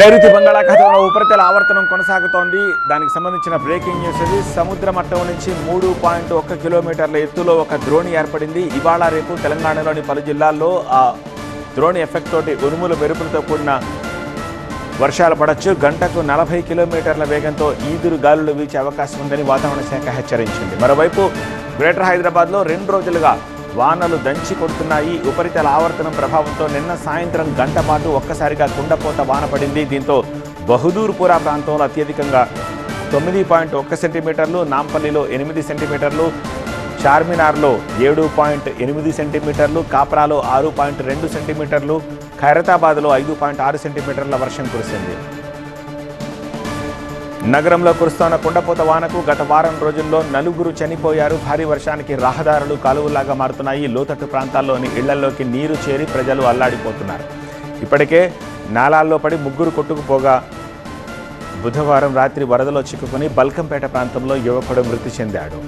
నైరుతి బంగాళాఖాతంలో ఉపరితల ఆవర్తనం కొనసాగుతోంది. దానికి సంబంధించిన బ్రేకింగ్ న్యూస్ ఇది. సముద్ర మట్టం నుంచి 3.1 కిలోమీటర్ల ఎత్తులో ఒక ద్రోణి ఏర్పడింది. ఇవాళ రేపు తెలంగాణలోని పలు జిల్లాల్లో ఆ ద్రోణి ఎఫెక్ట్ తోటి ఉరుములు మెరుపులతో కూడిన వర్షాలు పడవచ్చు. గంటకు 40 కిలోమీటర్ల వేగంతో ఈదురు గాలులు వీచే అవకాశం ఉందని వాతావరణ శాఖ హెచ్చరించింది. మరోవైపు గ్రేటర్ హైదరాబాద్లో 2 రోజులుగా వానలు దంచి కొడుతున్నాయి. ఉపరితల ఆవర్తనం ప్రభావంతో నిన్న సాయంత్రం గంట పాటు ఒక్కసారిగా కుండపోత వాన పడింది. దీంతో బహదూర్పురా ప్రాంతంలో అత్యధికంగా 9.1 సెంటీమీటర్లు, నాంపల్లిలో 8 సెంటీమీటర్లు, చార్మినార్లో 7.8 సెంటీమీటర్లు, కాప్రాలో 6.2 సెంటీమీటర్లు, ఖైరతాబాద్లో 5.6 సెంటీమీటర్ల వర్షం కురిసింది. నగరంలో కురుస్తున్న కుండపోత వానకు గత వారం రోజుల్లో 4 చనిపోయారు. భారీ వర్షానికి రహదారులు కాలువలాగా మారుతున్నాయి. లోతట్టు ప్రాంతాల్లోని ఇళ్లలోకి నీరు చేరి ప్రజలు అల్లాడిపోతున్నారు. ఇప్పటికే నాలాల్లో పడి 3 కొట్టుకుపోగా బుధవారం రాత్రి వరదలో చిక్కుకుని బల్కంపేట ప్రాంతంలో యువకుడు మృతి చెందాడు.